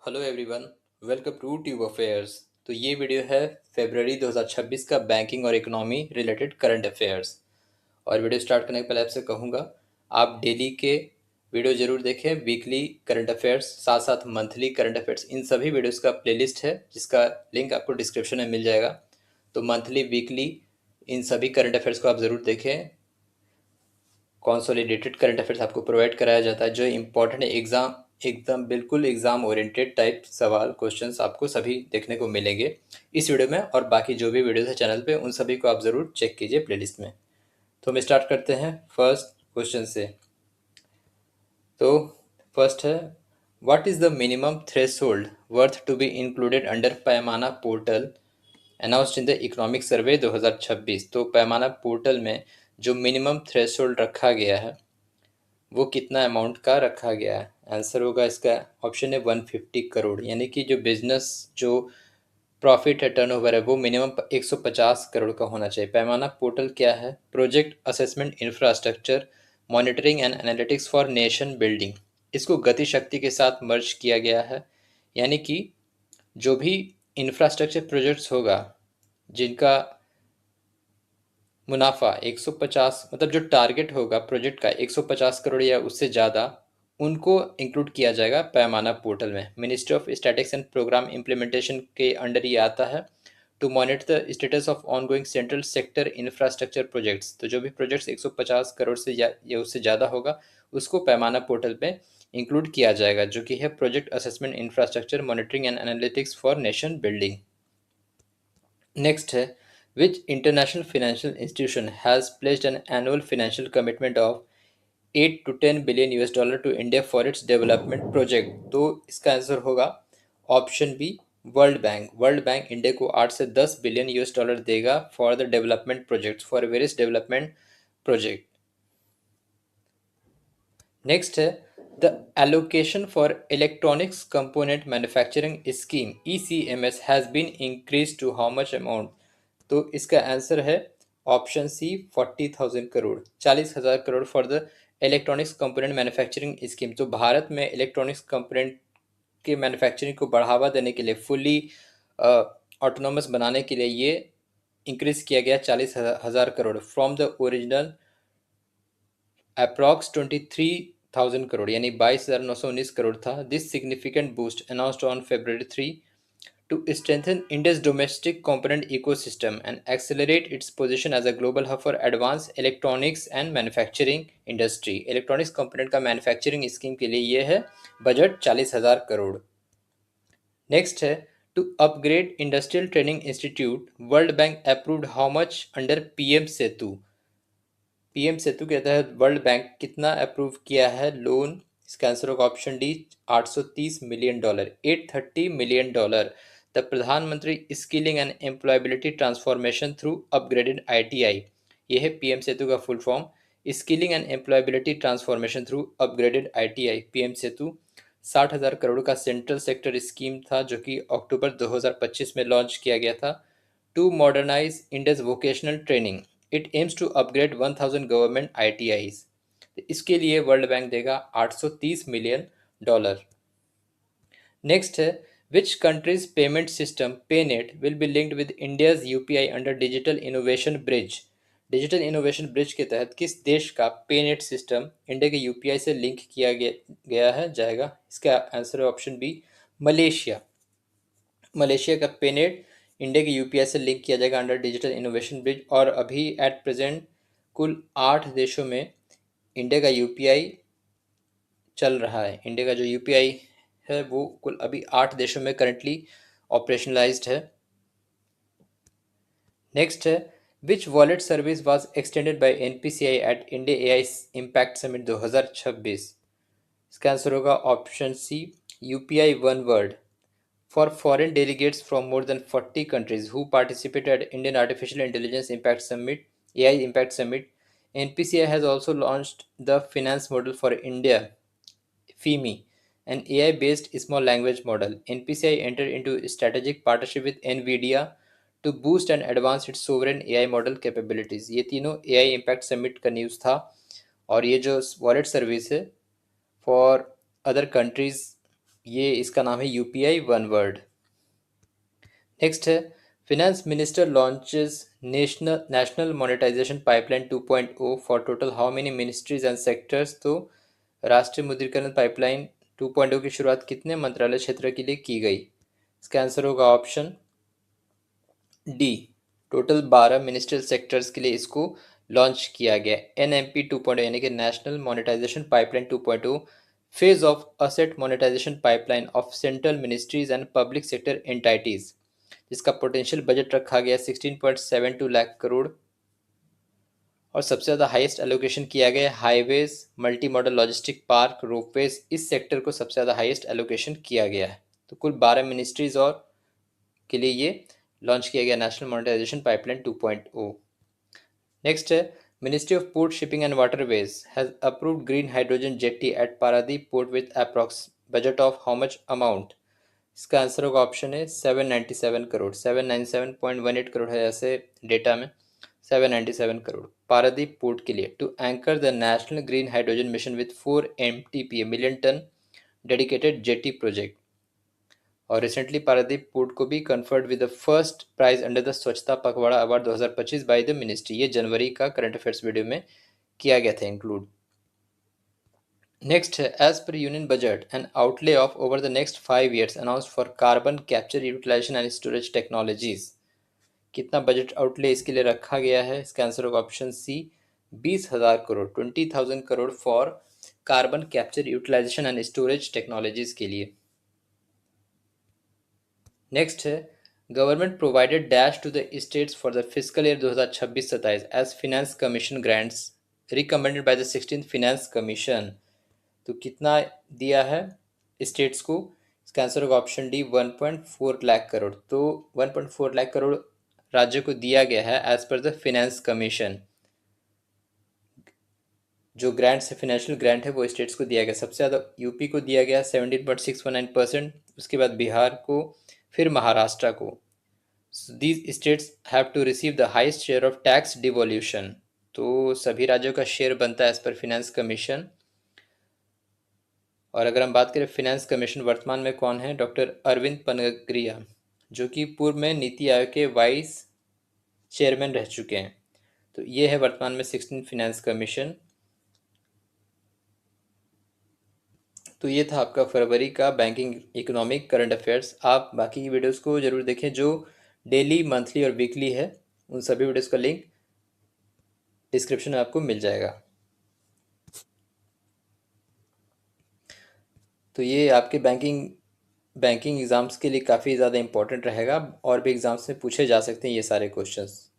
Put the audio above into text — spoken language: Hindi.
Hello everyone, welcome to tube affairs. तो ये वीडियो है फरवरी 2026 का बैंकिंग और इकोनॉमी रिलेटेड करंट अफेयर्स। और वीडियो स्टार्ट करने के पहले आपसे कहूँगा, आप डेली के वीडियो ज़रूर देखें। वीकली करंट अफेयर्स साथ साथ मंथली करंट अफेयर्स, इन सभी वीडियोस का प्लेलिस्ट है जिसका लिंक आपको डिस्क्रिप्शन में मिल जाएगा। तो मंथली वीकली इन सभी करंट अफेयर्स को आप ज़रूर देखें। कॉन्सोलिडेटेड करंट अफेयर्स आपको प्रोवाइड कराया जाता है जो इम्पोर्टेंट एग्जाम, एकदम बिल्कुल एग्जाम ओरिएंटेड टाइप सवाल क्वेश्चंस आपको सभी देखने को मिलेंगे इस वीडियो में। और बाकी जो भी वीडियोस है चैनल पे उन सभी को आप ज़रूर चेक कीजिए प्लेलिस्ट में। तो हम स्टार्ट करते हैं फर्स्ट क्वेश्चन से। तो फर्स्ट है, what is the minimum threshold worth to be included under Paimana portal announced in the economic survey 2026। तो पैमाना पोर्टल में जो मिनिमम थ्रेशोल्ड रखा गया है वो कितना अमाउंट का रखा गया है? आंसर होगा इसका ऑप्शन है 150 करोड़। यानी कि जो बिजनेस जो प्रॉफिट है, टर्नओवर है, वो मिनिमम 150 करोड़ का होना चाहिए। पैमाना पोर्टल क्या है? Project assessment infrastructure monitoring and analytics for nation building. इसको गति शक्ति के साथ मर्ज किया गया है। यानी कि जो भी इंफ्रास्ट्रक्चर प्रोजेक्ट्स होगा जिनका मुनाफा 150, मतलब जो टारगेट होगा प्रोजेक्ट का 150 करोड़ या उससे ज़्यादा, उनको इंक्लूड किया जाएगा पैमाना पोर्टल में। Ministry of statistics and programme implementation के अंडर ये आता है to monitor the status of ongoing central sector infrastructure projects. तो जो भी प्रोजेक्ट्स 150 करोड़ से या उससे ज़्यादा होगा उसको पैमाना पोर्टल पे इंक्लूड किया जाएगा, जो कि है project assessment infrastructure monitoring and analytics for nation building. Next है, which international financial institution has pledged an annual financial commitment of 8 to 10 billion US dollar to India for its development project? तो इसका आंसर होगा option B, world bank. India बैंक इंडिया को 8 से 10 बिलियन यूएस डॉलर देगा for the development projects, for various development project. Next है, the allocation for electronics component manufacturing scheme ECMS has been increase to how much amount? तो इसका आंसर है option C, 40,000 crore, 40,000 crore for the electronics component manufacturing scheme. तो भारत में इलेक्ट्रॉनिक्स कंपोनेंट के मैन्युफैक्चरिंग को बढ़ावा देने के लिए, फुली ऑटोनोमस बनाने के लिए ये इंक्रीज किया गया 40,000 crore from the original approx 23,000 crore, यानी 22,919 करोड़ था। This significant boost announced on February 3 to strengthen India's domestic component ecosystem and accelerate its position as a global hub for advanced electronics and manufacturing industry। Electronics component का मैन्युफैक्चरिंग स्कीम के लिए ये है बजट 40,000 करोड़। नेक्स्ट है, to upgrade industrial training institute world bank approved how much under PM SETU? PM SETU के तहत वर्ल्ड बैंक कितना अप्रूव किया है लोन? इसका आंसर होगा option D, 830 million dollar, 830 million dollar. The Pradhanmantri skilling and employability transformation through upgraded ITI। ये है पीएम सेतु का full form, skilling and employability transformation through upgraded ITI। PM SETU 60,000 crore का सेंट्रल सेक्टर स्कीम था जो कि अक्टूबर 2025 में लॉन्च किया गया था। To modernise India's vocational training, it aims to upgrade 1000 government ITIs। इसके लिए वर्ल्ड बैंक देगा 830 मिलियन डॉलर। नेक्स्ट है, which countries payment system पेनेट will be linked with India's UPI under digital innovation bridge? Digital innovation bridge के तहत किस देश का पेनेट सिस्टम इंडिया के UPI से लिंक किया गया है जाएगा? इसका आंसर है ऑप्शन बी, मलेशिया। मलेशिया का पेनेट इंडिया के UPI से लिंक किया जाएगा अंडर डिजिटल इनोवेशन ब्रिज। और अभी एट प्रेजेंट कुल 8 देशों में इंडिया का UPI चल रहा है। इंडिया का जो UPI है वो कुल अभी 8 देशों में करंटली ऑपरेशनलाइज्ड है। नेक्स्ट है, which wallet service was extended by NPCI at India AI impact summit 2026? इसका आंसर होगा option C, UPI one word. For foreign delegates from more than 40 countries who participated at Indian Artificial Intelligence Impact Summit, AI Impact Summit, NPCI has also launched the Finance Model for India, FIMI, an AI-based small language model. NPCI entered into a strategic partnership with NVIDIA to boost and advance its sovereign AI model capabilities। ये तीनों AI Impact Summit का न्यूज़ था। और ये जो वॉलेट सर्विस है फॉर अदर कंट्रीज ये इसका नाम है यूपीआई वन वर्ड। नेक्स्ट है, finance minister launches national monetisation pipeline 2.0 for total how many ministries and sectors. तो राष्ट्रीय मुद्रीकरण पाइपलाइन 2.0 की शुरुआत कितने मंत्रालय क्षेत्र के लिए की गई? इसका आंसर होगा option D, total 12 ministerial sectors के लिए इसको लॉन्च किया गया। एनएमपी 2.0 यानी कि national monetisation pipeline 2.0 phase of asset monetisation pipeline of central ministries and public sector entities, जिसका पोटेंशियल बजट रखा गया 16.72 लाख करोड़। और सबसे ज़्यादा हाईएस्ट एलोकेशन किया गया highways, multi modal logistic park, ropeways, इस सेक्टर को सबसे ज़्यादा हाईएस्ट एलोकेशन किया गया है। तो कुल 12 मिनिस्ट्रीज और के लिए ये लॉन्च किया गया नेशनल मोनेटाइजेशन पाइपलाइन 2.0। नेक्स्ट है, ministry of port shipping and waterways has approved green hydrogen jetty at Paradip port with approx budget of how much amount. इसका आंसर होगा ऑप्शन है 797 करोड़। 797.18 करोड़ है ऐसे डेटा में, 797 करोड़ पारादीप पोर्ट के लिए to anchor the national green hydrogen mission with 4 MTPA million ton dedicated jetty project. और रिसेंटली पारादीप पोर्ट को भी conferred with the first prize under the Swachhata Pakhwada award 2025 by the ministry. ये जनवरी का करंट अफेयर्स वीडियो में किया गया था इंक्लूड। नेक्स्ट है, एज पर union budget an outlay of over the next 5 years announced for carbon capture utilisation and storage technologies. कितना बजट आउटले इसके लिए रखा गया है? इसका आंसर होगा option C, 20,000 crore, 20,000 crore for carbon capture utilisation and storage technologies के लिए। नेक्स्ट है, government provided dash to the states for the physical year 2026-27 as finance commission grants recommended by the 16th finance commission. तो कितना दिया है स्टेट्स को? इसका आंसर होगा ऑप्शन डी, 1.4 लाख करोड़। तो 1.4 लाख करोड़ राज्य को दिया गया है एज पर द फिनेंस कमीशन। जो ग्रांट्स है, फाइनेंशियल ग्रांट है, वो स्टेट्स को दिया गया। सबसे ज़्यादा यूपी को दिया गया 17.619%, उसके बाद बिहार को, फिर महाराष्ट्र को। These states have to receive the highest share of tax devolution. तो सभी राज्यों का शेयर बनता है एज पर फिनेंस कमीशन। और अगर हम बात करें फिनेंस कमीशन वर्तमान में कौन है, डॉक्टर अरविंद पनगरिया, जो कि पूर्व में नीति आयोग के वाइस चेयरमैन रह चुके हैं। तो ये है वर्तमान में 16 फिनेंस कमीशन। तो ये था आपका फरवरी का बैंकिंग इकोनॉमिक करंट अफेयर्स। आप बाकी की वीडियोस को ज़रूर देखें जो डेली, मंथली और वीकली है। उन सभी वीडियोस का लिंक डिस्क्रिप्शन में आपको मिल जाएगा। तो ये आपके बैंकिंग एग्ज़ाम्स के लिए काफ़ी ज़्यादा इंपॉर्टेंट रहेगा, और भी एग्ज़ाम्स में पूछे जा सकते हैं ये सारे क्वेश्चंस।